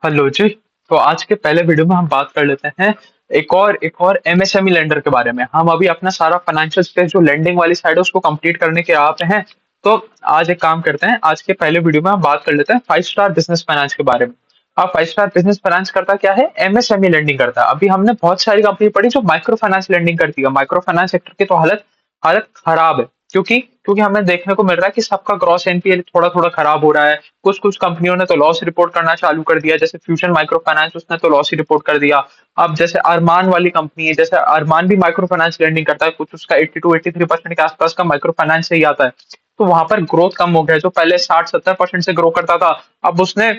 Hello जी। तो आज के पहले वीडियो में हम बात कर लेते हैं एक और एमएसएमई लेंडर के बारे में। हम अभी अपना सारा फाइनेंशियल स्पेस जो लेंडिंग वाली साइड है उसको कंप्लीट करने के राह पे हैं। तो आज एक काम करते हैं, आज के पहले वीडियो में हम बात कर लेते हैं 5 स्टार बिजनेस फाइनेंस के बारे में। अब 5 स्टार बिजनेस फाइनेंस करता क्या है? एमएसएमई लेंडिंग करता है। अभी हमने बहुत सारी कंपनी पढ़ी जो माइक्रो फाइनेंस लेंडिंग करती है। माइक्रो फाइनेंस सेक्टर की तो हालत हालत खराब है, क्योंकि क्योंकि हमें देखने को मिल रहा है कि सबका ग्रॉस एनपीए थोड़ा थोड़ा खराब हो रहा है। कुछ कुछ कंपनियों ने तो लॉस रिपोर्ट करना चालू कर दिया, जैसे फ्यूजन माइक्रो फाइनेंस, उसने तो लॉस ही रिपोर्ट कर दिया। अब जैसे अरमान वाली कंपनी है, जैसे अरमान भी माइक्रो फाइनेंस लेंडिंग करता है, कुछ उसका 82-83% के आसपास का माइक्रो फाइनेंस से ही आता है। तो वहां पर ग्रोथ कम हो गया है। जो पहले 60-70% से ग्रो करता था, अब उसने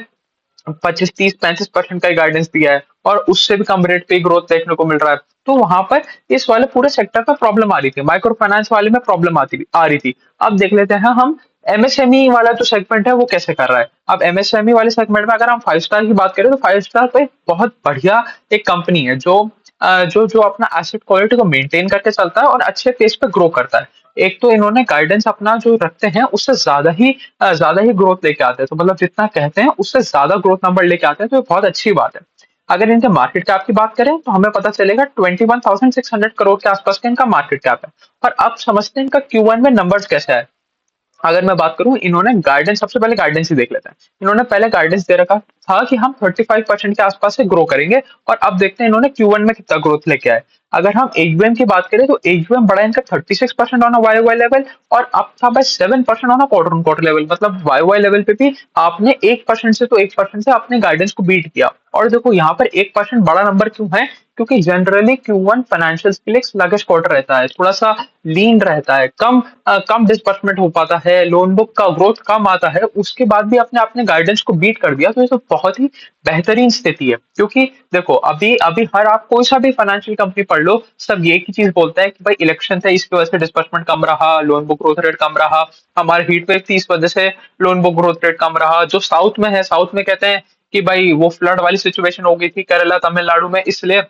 25-30-35% का ही गाइडेंस दिया है, और उससे भी कम रेट पे ग्रोथ देखने को मिल रहा है। तो वहां पर इस वाले पूरे सेक्टर पर प्रॉब्लम आ रही थी, माइक्रो फाइनेंस वाले में प्रॉब्लम आ रही थी। अब देख लेते हैं हम एमएसएमई वाला जो सेगमेंट है वो कैसे कर रहा है। अब एमएसएमई वाले सेगमेंट में अगर हम 5 स्टार की बात करें तो 5 स्टार पे बहुत बढ़िया एक कंपनी है जो जो जो अपना एसेट क्वालिटी को मेंटेन करके चलता है और अच्छे पेस पे ग्रो करता है। एक तो इन्होंने गाइडेंस अपना जो रखते हैं उससे ज्यादा ही ग्रोथ लेके आते हैं। तो मतलब जितना कहते हैं उससे ज्यादा ग्रोथ नंबर लेके आते हैं, तो ये बहुत अच्छी बात है। अगर इनके मार्केट कैप की बात करें तो हमें पता चलेगा 21,600 करोड़ के आसपास का इनका मार्केट कैप है। और अब समझते हैं इनका Q1 में नंबर्स कैसे है। अगर मैं बात करूं, इन्होंने गाइडेंस, सबसे पहले गाइडेंस ही देख लेते हैं। इन्होंने पहले गाइडेंस दे रखा था कि हम 35% के आसपास से ग्रो करेंगे, और अब देखते हैं इन्होंने Q1 में कितना ग्रोथ लेके आए। अगर हम एयूएम की बात करें तो एयूएम बढ़ा इनका 36% ऑन वाई वाई लेवल, और अब था by 7% on quarter on quarter level. मतलब वाई वाई लेवल पे भी आपने 1% से, तो 1% से अपने गाइडेंस को बीट किया। और देखो यहाँ पर 1% बड़ा नंबर क्यों है? क्योंकि जनरली Q1 फाइनेंशियल के लिए स्लगिश क्वार्टर रहता है, थोड़ा सा लीन रहता है, कम डिस्बर्समेंट हो पाता है, लोन बुक का ग्रोथ कम आता है। उसके बाद भी आपने अपने गाइडेंस को बीट कर दिया, तो ये तो बहुत ही बेहतरीन स्थिति है। क्योंकि देखो, अभी अभी हर आप कोई सा भी फाइनेंशियल कंपनी पढ़ लो, सब एक ही चीज बोलते हैं कि भाई इलेक्शन थे, इसकी वजह से डिस्बर्समेंट कम रहा, लोन बुक ग्रोथ रेट कम रहा, हमारे हीट वेव थी इस वजह से लोन बुक ग्रोथ रेट कम रहा। जो साउथ में है, साउथ में कहते हैं कि भाई वो फ्लड वाली सिचुएशन हो गई थी केरला तमिलनाडु में, इसलिए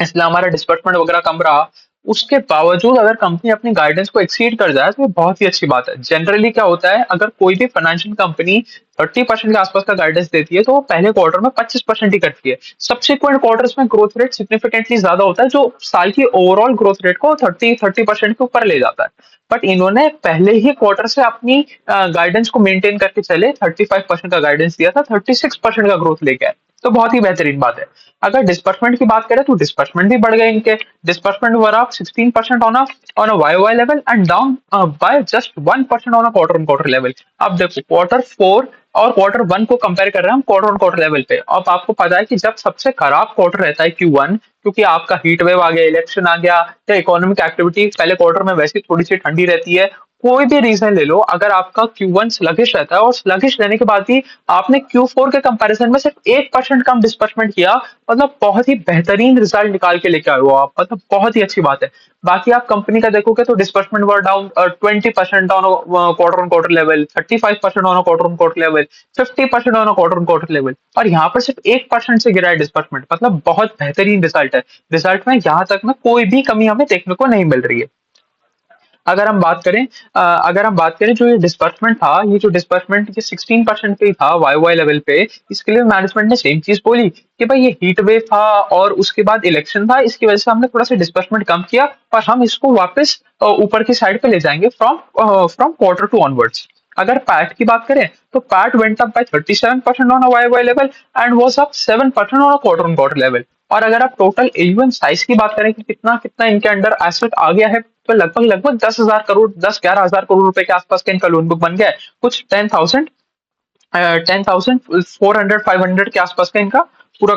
इसलिए हमारा डिस्बर्समेंट वगैरह कम रहा। उसके बावजूद अगर कंपनी अपनी गाइडेंस को एक्सीड कर जाए तो ये बहुत ही अच्छी बात है। जनरली क्या होता है, अगर कोई भी फाइनेंशियल कंपनी 30% के आसपास का गाइडेंस देती है तो वो पहले क्वार्टर में 25% ही करती है। सब्सिक्वेंट क्वार्टर्स में ग्रोथ रेट सिग्निफिकेंटली ज्यादा होता है, जो साल की ओवरऑल ग्रोथ रेट को 30% के ऊपर ले जाता है। बट इन्होंने पहले ही क्वार्टर से अपनी गाइडेंस को मेंटेन करके चले, 35% का गाइडेंस दिया था, 36% का ग्रोथ लेके आए। तो बहुत ही बेहतरीन बात है। अगर डिस्बर्समेंट की बात करें तो डिस्बर्समेंट भी बढ़ गए इनके। Disbursement were up 16% on a Y level, and down by just 1% on a quarter on quarter level. अब देखो, Q4 और Q1 को कंपेयर कर रहे हैं हम क्वार्टर ऑन क्वार्टर लेवल पे। अब आपको पता है कि जब सबसे खराब क्वार्टर रहता है Q1, क्योंकि आपका हीट वेव आ गया, इलेक्शन आ गया, या इकोनॉमिक एक्टिविटी पहले क्वार्टर में वैसे थोड़ी सी ठंडी रहती है, कोई भी रीजन ले लो, अगर आपका Q1 स्लगिश रहता है और स्लगिश रहने के बाद भी आपने Q4 के कंपैरिजन में सिर्फ 1% कम डिस्बर्समेंट किया, मतलब बहुत ही बेहतरीन रिजल्ट निकाल के लेके आए हो आप, मतलब बहुत ही अच्छी बात है। बाकी आप कंपनी का देखोगे तो disbursement were down 20% on quarter on quarter level, 35% on quarter on quarter level, 50% on quarter on quarter level, और यहाँ पर सिर्फ 1% से गिरा है डिस्बर्समेंट। मतलब बहुत बेहतरीन रिजल्ट है। रिजल्ट में यहाँ तक में कोई भी कमी हमें देखने को नहीं मिल रही है। अगर हम बात करें जो ये डिस्बर्समेंट था, ये जो डिस्बर्समेंट ये 16% पे ही था वाई वाई लेवल पे। इसके लिए मैनेजमेंट ने सेम चीज बोली कि भाई ये हीट वेव था और उसके बाद इलेक्शन था, इसकी वजह से हमने थोड़ा सा डिस्बर्समेंट कम किया, और हम इसको वापस ऊपर की साइड पे ले जाएंगे फ्रॉम फ्रॉम Q2 ऑनवर्ड्स। अगर पैट की बात करें तो PAT went up by 37% on a Y Y level, and was up 7% on a quarter on quarter level. और अगर आप टोटल एयूएम साइज की बात करें कि कितना कितना इनके अंडर एसेट आ गया है, तो लगभग लगभग 10,000 करोड़, 10-11 हजार करोड़ रुपए के आसपास का इनका लोन बुक बन गया है। कुछ 10,400 500 के आसपास का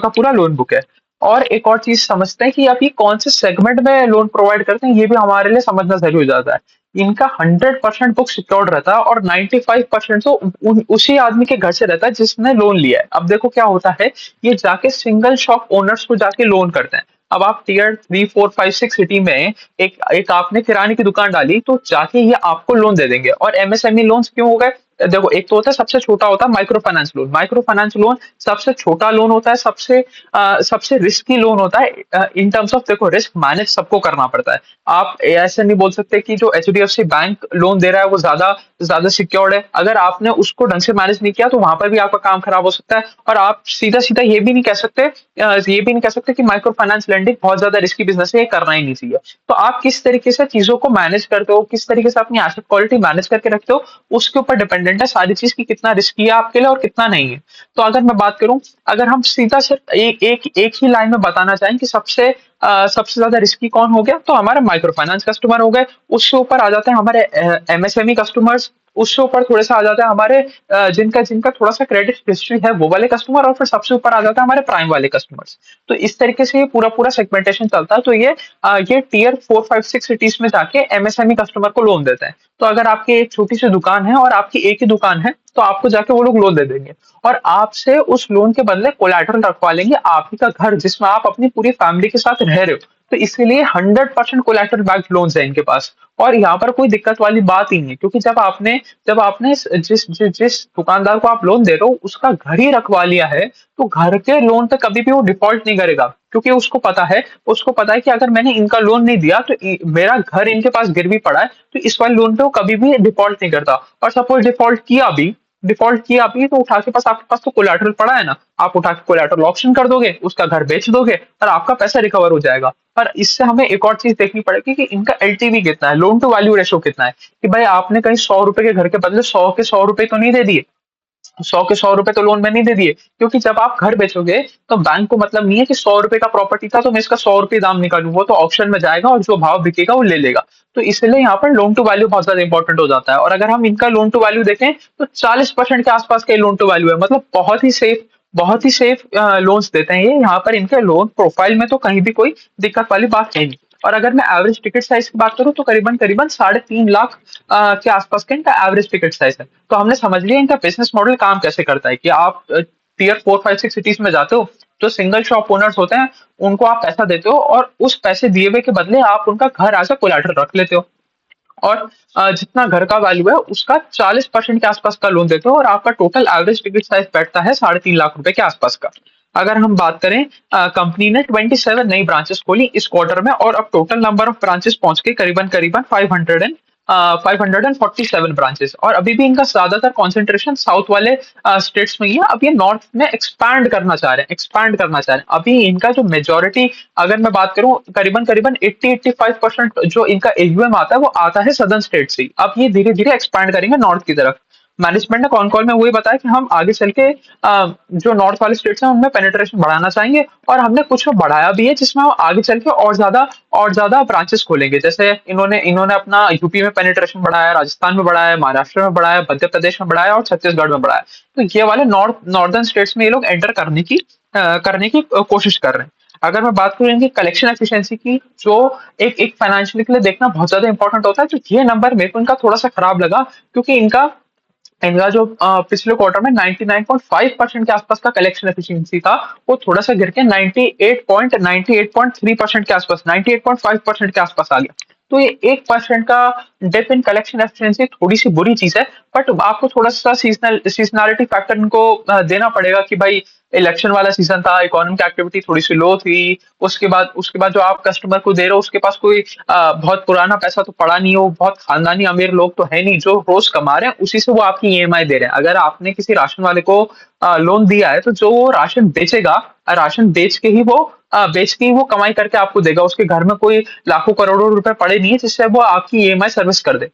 पूरा लोन बुक है। और एक और चीज समझते हैं कि आप ये कौन से सेगमेंट में लोन प्रोवाइड करते हैं, ये भी हमारे लिए समझना जरूरी हो जाता है। इनका 100% बुक सिक्योर्ड रहता है, और 95% तो उसी आदमी के घर से रहता है जिसने लोन लिया है। अब देखो क्या होता है, ये जाके सिंगल शॉप ओनर्स को जाके लोन करते हैं। अब आप Tier 3, 4, 5, 6 सिटी में एक एक आपने किराने की दुकान डाली, तो जाके ये आपको लोन दे देंगे। और एमएसएमई लोन्स क्यों हो गए? देखो एक तो होता है सबसे छोटा होता है micro finance loan. Micro finance loan सबसे छोटा लोन होता है, सबसे रिस्की लोन होता है इन टर्म्स ऑफ, देखो रिस्क मैनेज सबको करना पड़ता है। आप ऐसे नहीं बोल सकते कि जो एचडीएफसी बैंक लोन दे रहा है वो ज्यादा ज्यादा सिक्योर्ड है। अगर आपने उसको ढंग से मैनेज नहीं किया तो वहां पर भी आपका काम खराब हो सकता है। और आप सीधा सीधा ये भी नहीं कह सकते, ये भी नहीं कह सकते कि माइक्रो फाइनेंस लेंडिंग बहुत ज्यादा रिस्की बिजनेस है, ये करना ही नहीं चाहिए। तो आप किस तरीके से चीजों को मैनेज करते हो, किस तरीके से अपनी एसेट क्वालिटी मैनेज करके रखते हो, उसके ऊपर डिपेंडेंट है सारी चीज की कितना रिस्की है आपके लिए और कितना नहीं है। तो अगर मैं बात करूं, अगर हम सीधा सिर्फ एक ही लाइन में बताना चाहें कि सबसे ज्यादा रिस्की कौन हो गया, तो हमारे माइक्रो फाइनेंस कस्टमर हो गए। उससे ऊपर आ जाते हैं हमारे एमएसएमई कस्टमर्स। उससे ऊपर थोड़े से आ जाते हैं हमारे जिनका जिनका थोड़ा सा क्रेडिट हिस्ट्री है वो वाले कस्टमर, और फिर सबसे ऊपर आ जाता है हमारे प्राइम वाले कस्टमर्स। तो इस तरीके से ये पूरा पूरा सेगमेंटेशन चलता है। तो ये टियर 4 5 6 सिटीज में जाके एमएसएमई कस्टमर को लोन देते हैं। तो अगर आपकी एक छोटी सी दुकान है और आपकी एक ही दुकान है, तो आपको जाके वो लोग लोन दे देंगे और आपसे उस लोन के बदले कोलैटरल रखवा लेंगे, आप ही का घर जिसमें आप अपनी पूरी फैमिली के साथ रह रहे हो। तो इसलिए 100% कोलैटरल बैक्ड लोन्स है इनके पास। और यहाँ पर कोई दिक्कत वाली बात ही नहीं है, क्योंकि जब आपने जिस दुकानदार को आप लोन दे रहे हो उसका घर ही रखवा लिया है, तो घर के लोन पे कभी भी वो डिफॉल्ट नहीं करेगा। क्योंकि उसको पता है कि अगर मैंने इनका लोन नहीं दिया तो मेरा घर इनके पास गिरवी पड़ा है, तो इस वाले लोन पे वो कभी भी डिफॉल्ट नहीं करता। और सपोज डिफॉल्ट किया भी तो उठा के पास आपके पास तो कोलैटरल पड़ा है ना, आप उठा के कोलैटरल ऑप्शन कर दोगे, उसका घर बेच दोगे और आपका पैसा रिकवर हो जाएगा। पर इससे हमें एक और चीज देखनी पड़ेगी कि इनका एलटीवी कितना है, लोन टू वैल्यू रेशो कितना है, कि भाई आपने कहीं 100 रुपए के घर के बदले 100 के 100 रुपए तो नहीं दे दिए। 100 के 100 रुपए तो लोन में नहीं दे दिए, क्योंकि जब आप घर बेचोगे तो बैंक को मतलब नहीं है कि 100 रुपए का प्रॉपर्टी था तो मैं इसका 100 रुपए दाम निकालूं। वो तो ऑप्शन में जाएगा और जो भाव बिकेगा वो ले लेगा। तो इसलिए यहाँ पर लोन टू वैल्यू बहुत ज्यादा इंपॉर्टेंट हो जाता है। और अगर हम इनका लोन टू वैल्यू देखें तो 40% के आसपास का लोन टू वैल्यू है, मतलब बहुत ही सेफ लोन्स देते हैं ये। यहाँ पर इनके लोन प्रोफाइल में तो कहीं भी कोई दिक्कत वाली बात है नहीं। और अगर मैं एवरेज टिकट साइज की बात करूं तो करीबन करीबन 3.5 लाख के आसपास का इनका एवरेज टिकट साइज है। तो हमने समझ लिया इनका बिजनेस मॉडल काम कैसे करता है, कि आप टियर 4 5 6 सिटीज में जाते हो, जो सिंगल शॉप ओनर्स होते हैं उनको आप पैसा देते हो और उस पैसे दिए हुए के बदले आप उनका घर एज अ कोलैटरल रख लेते हो। और जितना घर का वैल्यू है उसका 40% के आसपास का लोन देते हो, और आपका टोटल एवरेज टिकट साइज बैठता है 3.5 लाख रुपए के आसपास का। अगर हम बात करें, कंपनी ने 27 नई ब्रांचेस खोली इस क्वार्टर में, और अब टोटल नंबर ऑफ ब्रांचेस पहुंच के करीबन करीबन 547 ब्रांचेस। और अभी भी इनका ज्यादातर कॉन्सेंट्रेशन साउथ वाले स्टेट्स में ही है। अब ये नॉर्थ में एक्सपैंड करना चाह रहे हैं। अभी इनका जो मेजोरिटी, अगर मैं बात करूं, करीबन करीबन 80-85% जो इनका एयूएम आता है वो आता है सदर्न स्टेट से ही। अब ये धीरे धीरे एक्सपैंड करेंगे नॉर्थ की तरफ। मैनेजमेंट ने कॉन कॉल में वही बताया कि हम आगे चल के जो नॉर्थ वाले स्टेट्स हैं उनमें पेनिट्रेशन बढ़ाना चाहेंगे, और हमने कुछ में बढ़ाया भी है जिसमें हम आगे चल के और ज्यादा ब्रांचेस खोलेंगे। जैसे इन्होंने इन्होंने अपना यूपी में पेनिट्रेशन बढ़ाया, राजस्थान में बढ़ाया, महाराष्ट्र में बढ़ाया, मध्य प्रदेश में बढ़ाया और छत्तीसगढ़ में बढ़ाया। तो ये वाले नॉर्दर्न स्टेट्स में ये लोग एंटर करने की कोशिश कर रहे हैं। अगर मैं बात करूं इनकी कलेक्शन एफिशिएंसी की, जो एक एक फाइनेंशियल के लिए देखना बहुत ज्यादा इंपॉर्टेंट होता है, तो ये नंबर मेरे को इनका थोड़ा सा खराब लगा, क्योंकि इनका जो पिछले क्वार्टर में 99.5% के आसपास का कलेक्शन एफिशिएंसी था, वो थोड़ा सा गिर के 98.3% के आसपास, 98.5% के आसपास आ गया। तो ये 1% का डिप इन कलेक्शन एफिशिएंसी थोड़ी सी बुरी चीज है। बट आपको थोड़ा सा सीजनैलिटी फैक्टर इनको देना पड़ेगा कि भाई इलेक्शन वाला सीजन था, इकोनॉमिक एक्टिविटी थोड़ी सी लो थी। उसके बाद जो आप कस्टमर को दे रहे हो उसके पास कोई बहुत पुराना पैसा तो पड़ा नहीं हो, बहुत खानदानी अमीर लोग तो है नहीं, जो रोज कमा रहे हैं उसी से वो आपकी ईएमआई दे रहे हैं। अगर आपने किसी राशन वाले को लोन दिया है, तो जो वो राशन बेचेगा, राशन बेच के ही वो कमाई करके आपको देगा। उसके घर में कोई लाखों करोड़ों रुपए पड़े नहीं है जिससे वो आपकी ईएमआई सर्विस कर दे।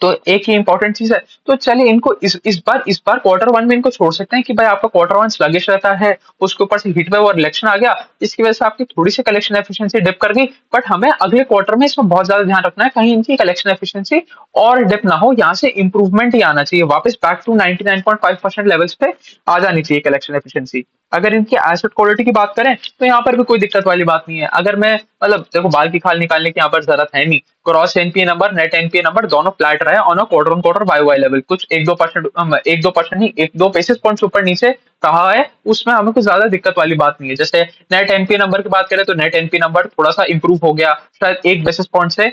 तो एक ही इंपॉर्टेंट चीज है। तो चलिए इनको इस बार क्वार्टर 1 में इनको छोड़ सकते हैं कि भाई आपका क्वार्टर 1 स्लगिश रहता है, उसके ऊपर से हीट वेव और इलेक्शन आ गया, इसकी वजह से आपकी थोड़ी सी कलेक्शन एफिशिएंसी डिप कर गई। बट हमें अगले क्वार्टर में इसमें बहुत ज्यादा ध्यान रखना है, कहीं इनकी कलेक्शन एफिशिएंसी और डिप ना हो, यहाँ से इंप्रूवमेंट ही आना चाहिए, वापस बैक टू 99.5% लेवल्स पे आ जानी चाहिए कलेक्शन एफिशिएंसी। अगर इनकी एसेट क्वालिटी की बात करें तो यहाँ पर भी कोई दिक्कत वाली बात नहीं है। अगर मैं मतलब देखो बाल की खाल निकालने की यहाँ पर जरूरत है नहीं। Gross NPA number, net NPA number दोनों फ्लैट रहे on a quarter on quarter Y Y level. कुछ 1-2% 1-2% नहीं, 1-2 बेसिस पॉइंट्स ऊपर नीचे रहा है उसमें हमें कुछ ज्यादा दिक्कत वाली बात नहीं है। जैसे नेट एनपी नंबर की बात करें तो नेट एनपी नंबर थोड़ा सा इंप्रूव हो गया, शायद 1 बेसिस पॉइंट से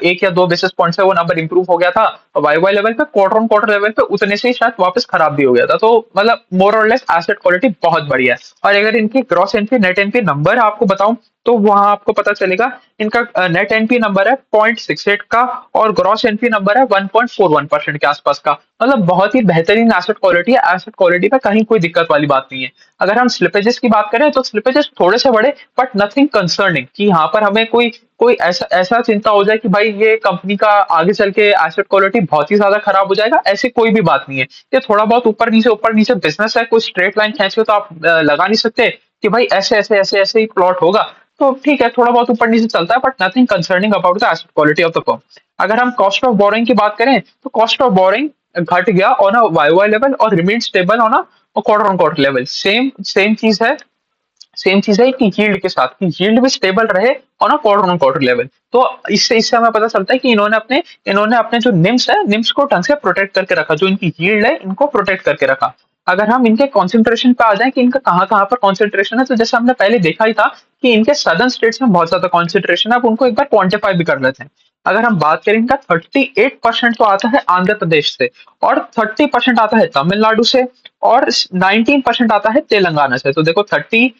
1 या 2 बेसिस पॉइंट से वो नंबर इंप्रूव हो गया था। वाई वाई लेवल पे, क्वार्टर ऑन क्वार्टर लेवल पे उतने से ही शायद वापस खराब भी हो गया था। तो मतलब मोर और लेस एसेट क्वालिटी बहुत बढ़िया है। और अगर इनकी gross NP net NP number आपको बताऊं तो वहां आपको पता चलेगा इनका नेट एनपी नंबर है 0.68 का और ग्रॉस एनपी नंबर है 1.41% के आसपास का। मतलब बहुत ही बेहतरीन एसेट क्वालिटी है, एसेट क्वालिटी पे कहीं कोई दिक्कत वाली बात नहीं है। अगर हम स्लिपेजेस की बात करें तो स्लिपेजेस थोड़े से बड़े बट नथिंग कंसर्निंग कि यहाँ पर हमें कोई कोई ऐसा ऐसा चिंता हो जाए कि भाई ये कंपनी का आगे चल के एसेट क्वालिटी बहुत ही ज्यादा खराब हो जाएगा, ऐसी कोई भी बात नहीं है। ये थोड़ा बहुत ऊपर नीचे बिजनेस है, कोई स्ट्रेट लाइन खींच के तो आप लगा नहीं सकते कि भाई ऐसे ऐसे ऐसे ऐसे ही प्लॉट होगा। तो ठीक है, थोड़ा बहुत ऊपर नीचे चलता है but nothing concerning about the asset quality of the firm. अगर हम कॉस्ट ऑफ बोरिंग की बात करें तो कॉस्ट ऑफ बोरिंग घट गया on a Y Y level और remain stable on a quarter on quarter level. Same same चीज है, सेम चीज है कि यील्ड के साथ कि यील्ड भी स्टेबल रहे ऑन क्वार्टर लेवल। तो इससे इससे हमें पता चलता है कि इन्होंने अपने जो निम्स है निम्स को ढंग से प्रोटेक्ट करके रखा, जो इनकी यील्ड है इनको प्रोटेक्ट करके रखा। अगर हम इनके कॉन्सेंट्रेशन पे आ जाए कि इनका कहाँ कहाँ पर कॉन्सेंट्रेशन है, तो जैसे हमने पहले देखा ही था कि इनके सदर्न स्टेट्स में बहुत ज्यादा कॉन्सेंट्रेशन है। अब उनको एक बार क्वांटिफाई भी कर लेते हैं। अगर हम बात करें इनका 38% तो आता है आंध्र प्रदेश से, और 30% आता है तमिलनाडु से, और 19% आता है तेलंगाना से। तो देखो 38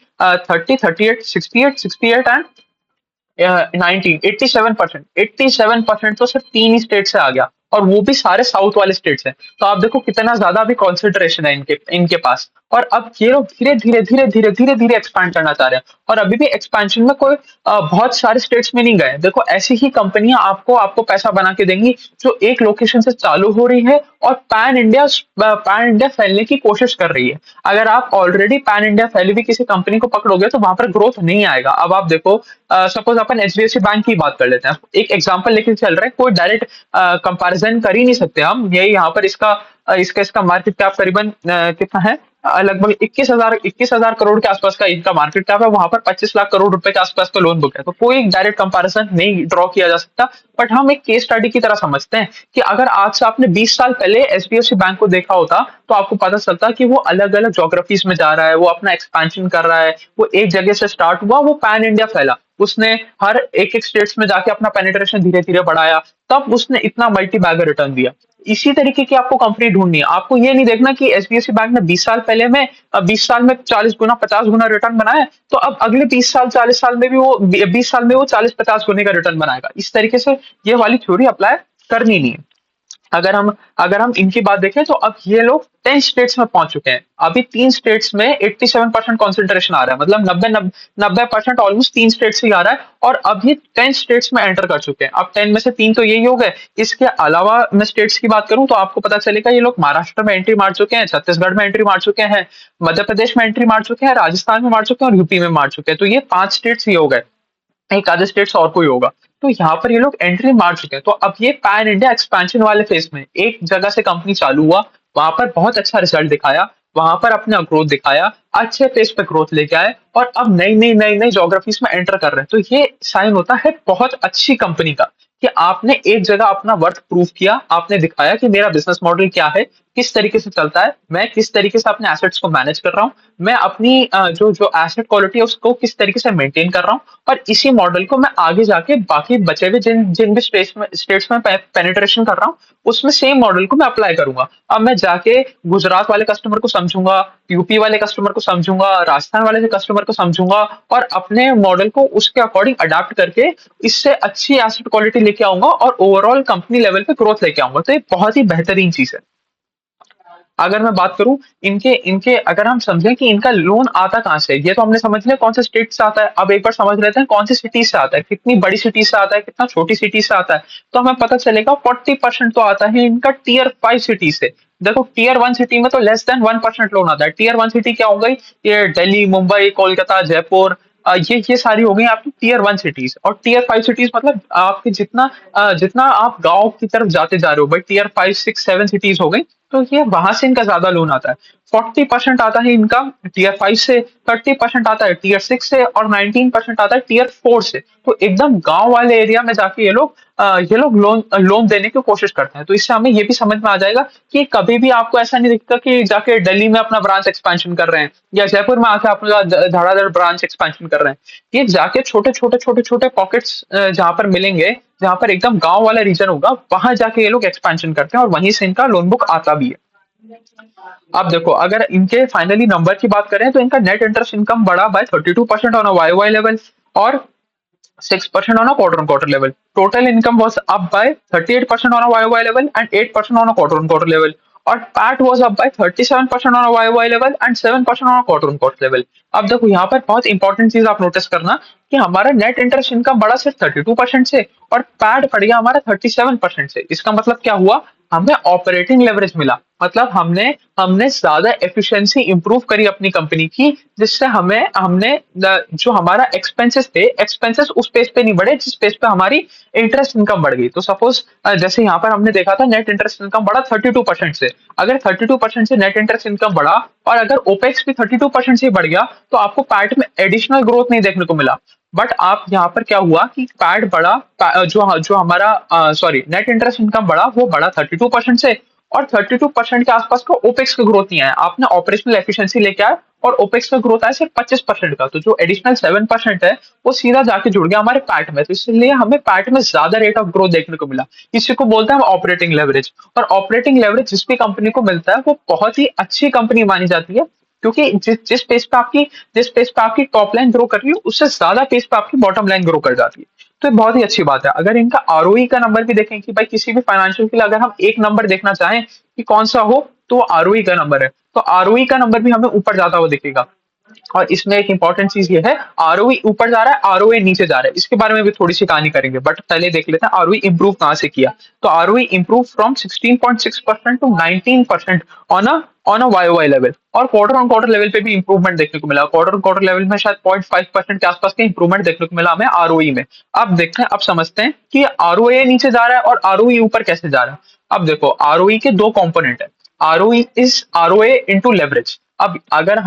एंड 87%, 87% तो सिर्फ 3 ही स्टेट से आ गया, और वो भी सारे साउथ वाले स्टेट से। तो आप देखो कितना ज्यादा भी कॉन्सेंट्रेशन है इनके इनके पास। और अब ये लोग धीरे धीरे एक्सपैंड करना चाह रहे हैं, और अभी भी एक्सपेंशन में कोई बहुत सारे स्टेट्स में नहीं गए। देखो ऐसी ही कंपनियां आपको आपको पैसा बना के देंगी जो एक लोकेशन से चालू हो रही है और पैन इंडिया फैलने की कोशिश कर रही है। अगर आप ऑलरेडी पैन इंडिया फैली हुई किसी कंपनी को पकड़ोगे तो वहां पर ग्रोथ नहीं आएगा। अब आप देखो, सपोज अपन एचडीएफसी बैंक की बात कर लेते हैं, एक एग्जांपल लेके चल रहे हैं, कोई डायरेक्ट कंपैरिजन कर ही नहीं सकते हम। यही यहाँ पर इसका इसका मार्केट कैप करीबन कितना है, लगभग 21,000 करोड़ के आसपास का इनका मार्केट कैप है। वहां पर 25 लाख करोड़ रुपए के आसपास का लोन बुक है। तो कोई डायरेक्ट कंपैरिजन नहीं ड्रॉ किया जा सकता। बट हम एक केस स्टडी की तरह समझते हैं कि अगर आज से आपने 20 साल पहले एचडीएफसी बैंक को देखा होता तो आपको पता चलता कि वो अलग अलग जोग्राफीज में जा रहा है, वो अपना एक्सपेंशन कर रहा है, वो एक जगह से स्टार्ट हुआ, वो पैन इंडिया फैला, उसने हर एक एक स्टेट्स में जाके अपना पेनिट्रेशन धीरे धीरे बढ़ाया, तब उसने इतना मल्टी बैगर रिटर्न दिया। इसी तरीके की आपको कंपनी ढूंढनी है। आपको ये नहीं देखना कि एचडीएफसी बैंक ने 20 साल पहले में 20 साल में 40 गुना 50 गुना रिटर्न बनाया, तो अब अगले 20 साल 40 साल में भी वो 20 साल में वो 40 50 गुने का रिटर्न बनाएगा। इस तरीके से ये वाली थ्योरी अप्लाई करनी नहीं है। अगर हम इनकी बात देखें तो अब ये लोग 10 स्टेट्स में पहुंच चुके हैं। अभी 3 स्टेट्स में 87% कॉन्सेंट्रेशन आ रहा है, मतलब 90% ऑलमोस्ट 3 स्टेट्स से ही आ रहा है, और अभी 10 स्टेट्स में एंटर कर चुके हैं। अब 10 में से 3 तो यही हो गए। इसके अलावा मैं स्टेट्स की बात करूं तो आपको पता चलेगा ये लोग महाराष्ट्र में एंट्री मार चुके हैं, छत्तीसगढ़ में एंट्री मार चुके हैं, मध्य प्रदेश में एंट्री मार चुके हैं, राजस्थान में मार चुके हैं, और यूपी में मार चुके हैं। तो ये 5 स्टेट्स ही हो गए, एक आधे स्टेट्स और कोई होगा। तो यहाँ पर ये लोग एंट्री मार चुके हैं। तो अब ये पैन इंडिया एक्सपेंशन वाले फेज में एक जगह से कंपनी चालू हुआ, वहां पर बहुत अच्छा रिजल्ट दिखाया, वहां पर अपना ग्रोथ दिखाया, अच्छे पेस पे ग्रोथ लेके आए, और अब नई नई जोग्राफीज में एंटर कर रहे हैं। तो ये साइन होता है बहुत अच्छी कंपनी का कि आपने एक जगह अपना वर्थ प्रूव किया, आपने दिखाया कि मेरा बिजनेस मॉडल क्या है, किस तरीके से चलता है, मैं किस तरीके से अपने एसेट्स को मैनेज कर रहा हूँ, मैं अपनी जो जो एसेट क्वालिटी है उसको किस तरीके से मेंटेन कर रहा हूँ, और इसी मॉडल को मैं आगे जाके बाकी बचे हुए जिन जिन भी स्टेट्स में पेनिट्रेशन कर रहा हूँ उसमें सेम मॉडल को मैं अप्लाई करूंगा। अब मैं जाके गुजरात वाले कस्टमर को समझूंगा, यूपी वाले कस्टमर को समझूंगा, राजस्थान वाले कस्टमर को समझूंगा, और अपने मॉडल को उसके अकॉर्डिंग अडाप्ट करके इससे अच्छी एसेट क्वालिटी लेके आऊंगा और ओवरऑल कंपनी लेवल पे ग्रोथ लेके आऊंगा। तो ये बहुत ही बेहतरीन चीज है। अगर मैं बात करूं इनके इनके अगर हम समझें कि इनका लोन आता कहाँ से है, ये तो हमने समझ लिया कौन से स्टेट से आता है। अब एक बार समझ लेते हैं कौन सी सिटी से आता है, कितनी बड़ी सिटी से आता है, कितना छोटी सिटी से आता है। तो हमें पता चलेगा 40% तो आता है इनका टीयर 5 सिटी से। देखो टीयर 1 सिटी में तो लेस देन 1% लोन आता है। टीयर 1 सिटी क्या हो गई, ये दिल्ली, मुंबई, कोलकाता, जयपुर, ये सारी हो गई आपकी टीयर 1 सिटीज। और टीयर 5 सिटीज मतलब आपके जितना आप गांव की तरफ जाते जा रहे हो, भाई टीयर 5 6 7 सिटीज हो गई, तो ये वहां से इनका ज्यादा लोन आता है। 40% आता है इनकम टीयर 5 से, 30% आता है टीयर 6 से और 19% आता है टीयर 4 से। तो एकदम गांव वाले एरिया में जाके ये लोग लोन लोन देने की कोशिश करते हैं। तो इससे हमें ये भी समझ में आ जाएगा कि कभी भी आपको ऐसा नहीं दिखता कि जाके दिल्ली में अपना ब्रांच एक्सपेंशन कर रहे हैं या जयपुर में आके अपना धड़ाधड़ ब्रांच एक्सपेंशन कर रहे हैं। ये जाके छोटे छोटे पॉकेट्स जहां पर मिलेंगे, जहां पर एकदम गांव वाला रीजन होगा, वहां जाके ये लोग एक्सपेंशन करते हैं और वहीं से इनका लोन बुक आता भी है। अब देखो, अगर इनके फाइनली नंबर की बात करें तो इनका नेट इंटरेस्ट इनकम बढ़ा by 32% on a Y Y level और 6% on a quarter-on-quarter level. Total income was up by 38% on a YOY level and 8% on a quarter-on-quarter level. और PAT was up by 37% on a YOY level and 7% on a quarter-on-quarter level. अब देखो यहाँ पर बहुत important चीज आप notice करना कि हमारा नेट इंटरेस्ट इनकम बढ़ा सिर्फ 32% से और पैट बढ़ गया हमारा 37% से। इसका मतलब क्या हुआ, हमें ऑपरेटिंग लेवरेज मिला। मतलब हमने हमने ज्यादा एफिशिएंसी इंप्रूव करी अपनी कंपनी की, जिससे हमें हमने जो हमारा एक्सपेंसेस थे, एक्सपेंसेस उस पेज पे नहीं बढ़े जिस पेज पे हमारी इंटरेस्ट इनकम बढ़ गई। तो सपोज जैसे यहाँ पर हमने देखा था नेट इंटरेस्ट इनकम बढ़ा 32% से। अगर 32% से नेट इंटरेस्ट इनकम बढ़ा और अगर ओपेक्स भी 32% से बढ़ गया तो आपको पैट में एडिशनल ग्रोथ नहीं देखने को मिला। बट आप यहाँ पर क्या हुआ कि पैट बढ़ा, जो जो हमारा सॉरी नेट इंटरेस्ट इनकम बढ़ा वो बढ़ा 32% से और 32% के आसपास का ओपेक्स का ग्रोथ नहीं आया। आपने ऑपरेशनल एफिशिएंसी लेके आए और ओपेक्स का ग्रोथ आया सिर्फ 25% का। तो जो एडिशनल 7% है वो सीधा जाके जुड़ गया हमारे पैट में। तो इसलिए हमें पैट में ज्यादा रेट ऑफ ग्रोथ देखने को मिला। इसी को बोलते हैं हम ऑपरेटिंग लेवरेज। और ऑपरेटिंग लेवरेज जिस भी कंपनी को मिलता है वो बहुत ही अच्छी कंपनी मानी जाती है, क्योंकि जिस पेस पे आपकी टॉप लाइन ग्रो कर रही है उससे ज्यादा पेस पे आपकी बॉटम लाइन ग्रो कर जाती है। तो ये बहुत ही अच्छी बात है। अगर इनका आरओई का नंबर भी देखें कि भाई किसी भी फाइनेंशियल के लिए अगर हम एक नंबर देखना चाहें कि कौन सा हो, तो आरओई का नंबर है। तो आरओई का नंबर भी हमें ऊपर जाता हुआ दिखेगा। और इसमें एक इंपॉर्टेंट चीज ये है, आरओई ऊपर जा रहा है, आरओए नीचे जा रहा है। इसके बारे में भी थोड़ी सी कहानी करेंगे, बट पहले देख लेते हैं आरओई इंप्रूव कहां से किया। तो ROE improve from 16.6% to 19% on a YOY level. और क्वार्टर ऑन क्वार्टर लेवल पे भी इंप्रूवमेंट देखने को मिला। क्वार्टर ऑन क्वार्टर लेवल में शायद 0.5% के आसपास का इंप्रूवमेंट देखने को मिला हमें आरओई में। अब देखते हैं, अब समझते हैं कि आरओए नीचे जा रहा है और आरओई ऊपर कैसे जा रहा है। अब देखो, आरओई के दो कंपोनेंट है। ROE is ROA into leverage. अब अगर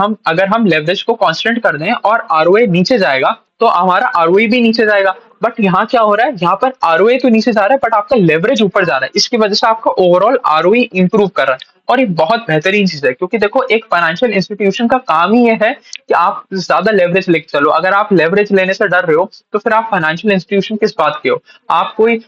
हम लेवरेज को कांस्टेंट कर दें और आरओए नीचे जाएगा तो हमारा आरओई भी नीचे जाएगा। बट यहाँ क्या हो रहा है, यहाँ पर आरओए तो नीचे जा रहा है बट आपका लेवरेज ऊपर जा रहा है। इसकी वजह से आपका ओवरऑल आरओई इंप्रूव कर रहा है। और ये बहुत बेहतरीन चीज है, क्योंकि देखो एक फाइनेंशियल इंस्टीट्यूशन का काम ही ये है कि आप ज्यादा लेवरेज लेके चलो। अगर आप लेवरेज लेने से डर रहे हो तो फिर आप फाइनेंशियल इंस्टीट्यूशन किस बात के हो। आप कोई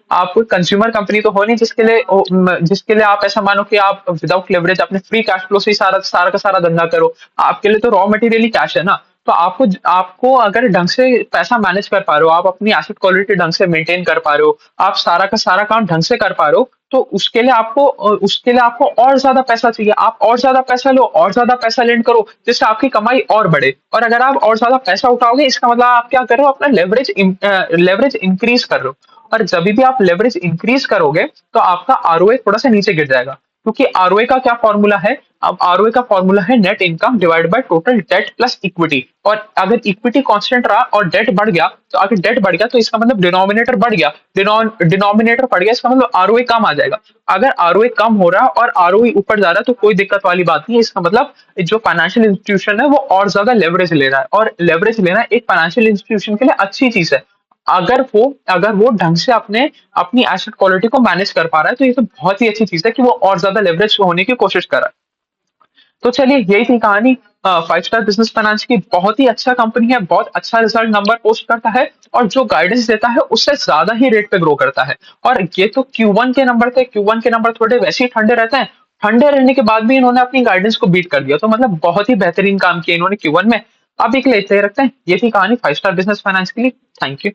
कंज्यूमर कंपनी तो हो नहीं जिसके लिए आप ऐसा मानो कि आप विदाउट लेवरेज अपने फ्री कैश फ्लो से ही सारा सारा का सारा धंधा करो। आपके लिए तो रॉ मटेरियल ही कैश है ना। तो आपको अगर ढंग से पैसा मैनेज कर पा रहे हो, आप अपनी एसेट क्वालिटी ढंग से मेंटेन कर पा रहे हो, आप सारा का सारा काम ढंग से कर पा रहे हो, तो उसके लिए आपको और ज्यादा पैसा चाहिए। आप और ज्यादा पैसा लो, और ज्यादा पैसा लेंड करो, जिससे आपकी कमाई और बढ़े। और अगर आप और ज्यादा पैसा उठाओगे, इसका मतलब आप क्या कर रहे हो, अपना लेवरेज इंक्रीज कर रहे हो। और जब भी आप लेवरेज इंक्रीज करोगे तो आपका आरओए थोड़ा सा नीचे गिर जाएगा। क्योंकि आरओए का क्या फॉर्मूला है, अब आरओए का फॉर्मूला है net income divide by total date plus equity. और अगर इक्विटी कांस्टेंट रहा और डेट बढ़ गया, तो अगर डेट बढ़ गया तो इसका मतलब डिनोमिनेटर बढ़ गया, डिनोमिनेटर बढ़ गया, इसका मतलब आरओए कम आ जाएगा। अगर आरओए कम हो रहा है और आरओई ऊपर जा रहा है तो कोई दिक्कत वाली बात नहीं है। इसका मतलब जो फाइनेंशियल इंस्टीट्यूशन है वो और ज्यादा लेवरेज ले रहा है, और लेवरेज लेना एक फाइनेंशियल इंस्टीट्यूशन के लिए अच्छी चीज है। अगर वो ढंग से अपनी एसेट क्वालिटी को मैनेज कर पा रहा है, तो ये तो बहुत ही अच्छी चीज है कि वो और ज्यादा लेवरेज होने की कोशिश कर रहा है। तो चलिए, यही थी कहानी 5 स्टार बिजनेस फाइनेंस की। बहुत ही अच्छा कंपनी है, बहुत अच्छा रिजल्ट नंबर पोस्ट करता है और जो गाइडेंस देता है उससे ज्यादा ही रेट पे ग्रो करता है। और ये तो Q1 के नंबर थे, Q1 के नंबर थोड़े वैसे ही ठंडे रहते हैं। ठंडे रहने के बाद भी इन्होंने अपनी गाइडेंस को बीट कर दिया, तो मतलब बहुत ही बेहतरीन काम किया इन्होंने Q1 में। अब एक लेते रखते हैं। ये थी कहानी 5 स्टार बिजनेस फाइनेंस के लिए। Thank you.